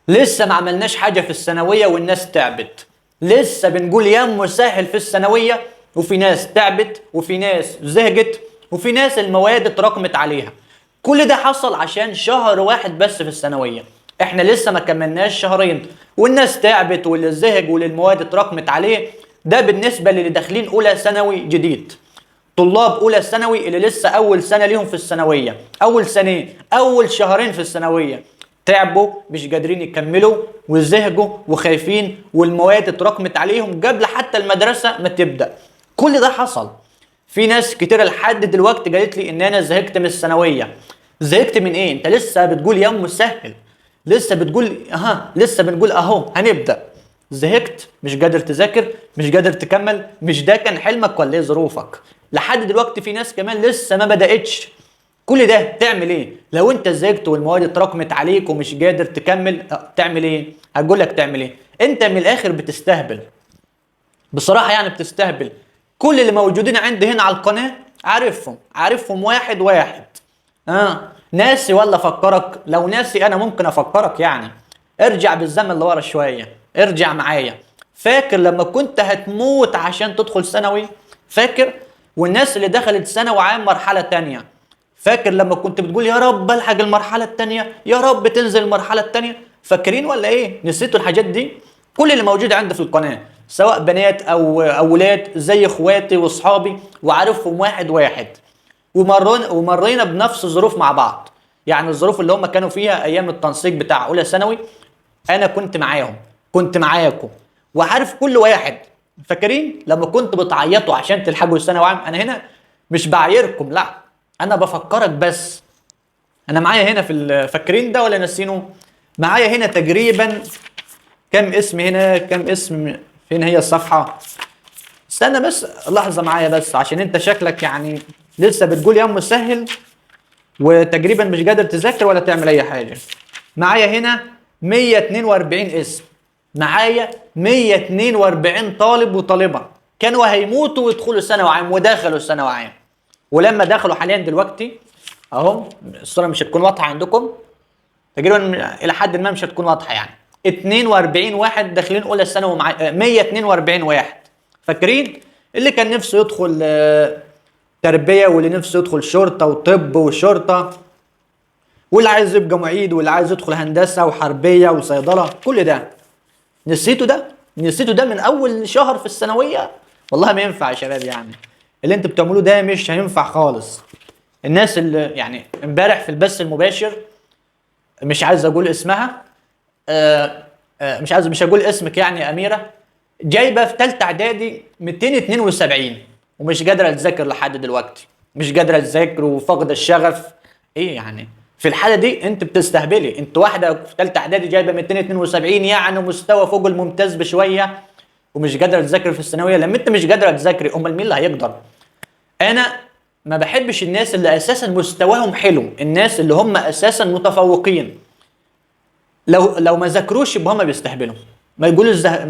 لسه ما عملناش حاجة في الثانوية والناس تعبت. لسه بنقول يا مسهل في الثانوية، وفي ناس تعبت وفي ناس زهقت وفي ناس المواد اتراكمت عليها. كل ده حصل عشان شهر واحد بس في الثانوية. احنا لسه ما كملناش شهرين والناس تعبت واللي زهق واللي المواد اتراكمت عليه. ده بالنسبة للي داخلين أولى ثانوي جديد. طلاب اولى ثانوي اللي لسه اول سنه ليهم في الثانويه، اول سنه، اول شهرين في الثانويه، تعبوا مش قادرين يكملوا وزهقوا وخايفين والمواد اتراكمت عليهم قبل حتى المدرسه ما تبدا. كل ده حصل. في ناس كتير لحد دلوقتي قالت لي ان انا زهقت من الثانويه. زهقت من ايه؟ انت لسه بتقول يا مسهل، لسه بتقول لسه بنقول اهو هنبدا. زهقت؟ مش قادر تذاكر؟ مش قادر تكمل؟ مش ده كان حلمك ولا ايه ظروفك؟ لحد دلوقتي في ناس كمان لسه ما بدأتش. كل ده تعمل ايه؟ لو انت زهقت والمواد اتراكمت عليك ومش قادر تكمل، تعمل ايه؟ هقول لك تعمل ايه. انت من الاخر بتستهبل. بصراحة يعني بتستهبل. كل اللي موجودين عندي هنا على القناة عارفهم واحد واحد. ناسي ولا افكرك؟ لو ناسي انا ممكن افكرك يعني. ارجع بالزمن لورا شوية، ارجع معايا. فاكر لما كنت هتموت عشان تدخل ثانوي؟ فاكر؟ والناس اللي دخلت ثانوي عام مرحلة تانية، فاكر لما كنت بتقول يا رب الحق المرحلة التانية، يا رب تنزل المرحلة التانية؟ فاكرين ولا ايه؟ نسيتوا الحاجات دي؟ كل اللي موجود عندي في القناة سواء بنات او اولاد زي اخواتي واصحابي وعارفهم واحد واحد. ومرينا بنفس الظروف مع بعض. يعني الظروف اللي هم كانوا فيها ايام التنسيق بتاع اولى ثانوي انا كنت معاهم، كنت معاكم، وعارف كل واحد. فاكرين لما كنت بتعيطوا عشان تلحقوا الثانوي عام؟ انا هنا مش بعايركم، لا، انا بفكرك بس. انا معايا هنا فاكرين ده ولا ناسينه؟ معايا هنا تقريبا كم اسم هنا، كم اسم. فين هي الصفحة؟ استنى بس لحظة معايا بس، عشان انت شكلك يعني لسه بتقول يا مسهل وتقريبا مش قادر تذاكر ولا تعمل اي حاجة. معايا هنا 142 اسم. معايا 142 طالب وطالبة كانوا هيموتوا ويدخلوا ثانوي عام ودخلوا ثانوي عام. ولما دخلوا حاليا دلوقتي اهو، الصورة مش هتكون واضحة عندكم تقريبا، الى حد ما مش هتكون واضحة يعني. 42 واحد داخلين اولى ثانوي مع 142 واحد. فاكرين؟ اللي كان نفسه يدخل تربية، واللي نفسه يدخل شرطة وطب وشرطة، واللي عايز يبقى معيد، واللي عايز يدخل هندسة وحربية وصيدلة. كل ده نسيتوا؟ ده من اول شهر في الثانوية. والله ما ينفع يا شباب، يعني اللي انتوا بتعملوه ده مش هينفع خالص. الناس اللي يعني امبارح في البث المباشر، مش عايز اقول اسمها، مش هقول اسمك يعني يا اميرة، جايبه في ثالثه اعدادي 272 ومش قادره تذاكر لحد دلوقتي. مش قادره تذاكر وفقد الشغف. ايه يعني؟ في الحاله دي انت بتستهبلي. انت واحده في ثالثه اعدادي جايبه 272 يعني مستوى فوق الممتاز بشويه، ومش قادره تذاكر في الثانويه. لما انت مش قادره تذاكري امال مين اللي هيقدر؟ انا ما بحبش الناس اللي اساسا مستواهم حلو، الناس اللي هم اساسا متفوقين لو ما ذاكروش يبقى هم بيستهبلوا. ما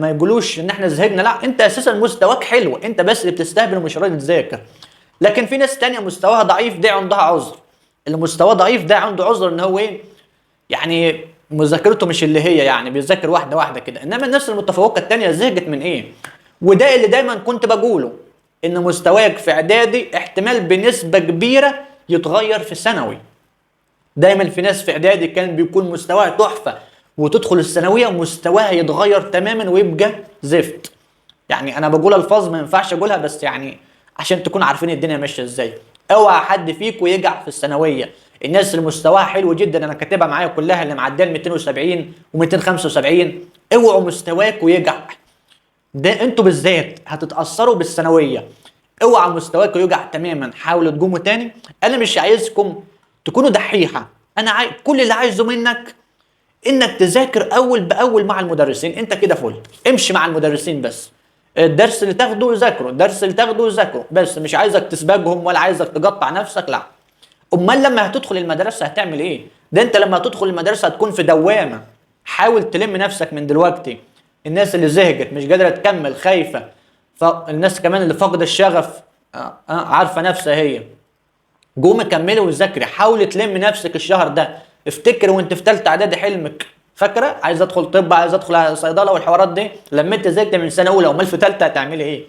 يقولوش ان احنا زهقنا، لا، انت اساسا مستواك حلو، انت بس اللي بتستهبل ومش راضي تذاكر. لكن في ناس تانية مستواها ضعيف، ده عندها عذر. اللي مستواه ضعيف ده عنده عذر ان هو ايه يعني، مذاكرته مش اللي هي يعني بيذاكر واحده واحده كده. انما الناس المتفوقه التانية زهقت من ايه؟ وده اللي دايما كنت بقوله، ان مستواك في اعدادي احتمال بنسبه كبيره يتغير في ثانوي. دايما في ناس في اعدادي كان بيكون مستواها تحفه وتدخل الثانويه مستواها يتغير تماما ويبقى زفت. يعني انا بقول الفاظ ما ينفعش اقولها، بس يعني عشان تكونوا عارفين الدنيا ماشيه ازاي. اوعى حد فيكم يقع في الثانويه. الناس اللي مستواها حلو جدا انا كاتبها معايا كلها، اللي معديه 270 و275، اوعوا مستواكوا يقع. ده انتوا بالذات هتتاثروا بالثانويه. اوعى مستواكوا يقع تماما. حاولوا تقوموا تاني. انا مش عايزكم تكونوا دحيحه. انا كل اللي عايزه منك انك تذاكر اول باول مع المدرسين. انت كده فل، امشي مع المدرسين بس. الدرس اللي تاخده ذاكره، الدرس اللي تاخده ذاكره بس. مش عايزك تسبقهم ولا عايزك تقطع نفسك، لا. امال لما هتدخل المدرسه هتعمل ايه؟ ده انت لما هتدخل المدرسه هتكون في دوامه. حاول تلم نفسك من دلوقتي. الناس اللي زهقت مش قادره تكمل خايفه، فالناس كمان اللي فقد الشغف عارفه نفسها هي، قومي كملي وذاكري. حاولي تلم نفسك الشهر ده. افتكر وانت في ثالثه اعدادي حلمك فاكره؟ عايز ادخل طب، عايز ادخل صيدله والحوارات دي، لما انت ذاكرت من سنه اولى امال في ثالثه هتعملي ايه؟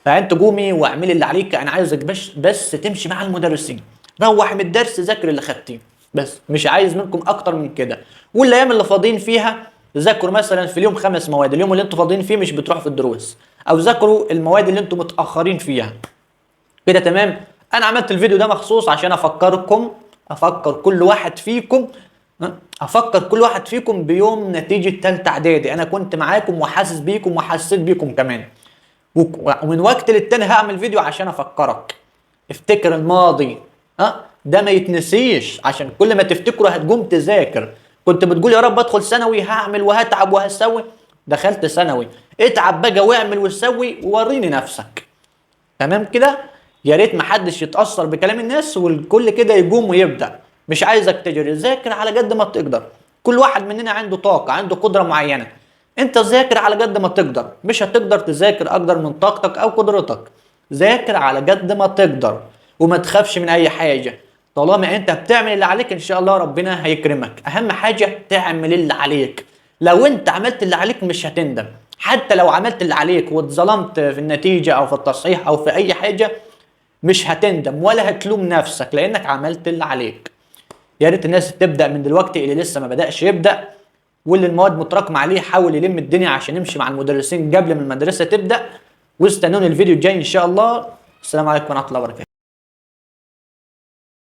فانت قومي واعملي اللي عليك. انا عايزك بس تمشي مع المدرسين، روح من الدرس ذاكر اللي خدتيه بس، مش عايز منكم اكتر من كده. والايام اللي فاضيين فيها ذاكروا مثلا في اليوم 5 مواد، اليوم اللي انتوا فاضيين فيه مش بتروحوا في الدروس، او ذاكروا المواد اللي انتوا متاخرين فيها. كده تمام. انا عملت الفيديو ده مخصوص عشان افكر كل واحد فيكم، افكر كل واحد فيكم بيوم نتيجه ثالثه اعدادي. انا كنت معاكم وحاسس بيكم وحسيت بيكم كمان، ومن وقت للتاني هعمل فيديو عشان افكرك. افتكر الماضي، ده ما يتنسيش، عشان كل ما تفتكره هتقوم تذاكر. كنت بتقول يا رب ادخل ثانوي هعمل وهتعب وهسوي، دخلت ثانوي، اتعب بقى واعمل وسوي ووريني نفسك. تمام كده؟ يا ريت محدش يتأثر بكلام الناس والكل كده يقوم ويبدأ. مش عايزك تجري، ذاكر على قد ما تقدر. كل واحد مننا عنده طاقة، عنده قدرة معينة. انت ذاكر على قد ما تقدر، مش هتقدر تذاكر اقدر من طاقتك او قدرتك. ذاكر على قد ما تقدر وما تخافش من اي حاجة. طالما انت بتعمل اللي عليك ان شاء الله ربنا هيكرمك. اهم حاجة تعمل اللي عليك. لو انت عملت اللي عليك مش هتندم. حتى لو عملت اللي عليك واتظلمت في النتيجة او في التصحيح او في اي حاجة مش هتندم ولا هتلوم نفسك، لانك عملت اللي عليك. يا ريت الناس تبدا من دلوقتي، اللي لسه ما بداش يبدا، واللي المواد متراكمه عليه حاول يلم الدنيا عشان يمشي مع المدرسين قبل ما المدرسه تبدا. واستنوني الفيديو الجاي ان شاء الله. السلام عليكم ورحمه الله وبركاته.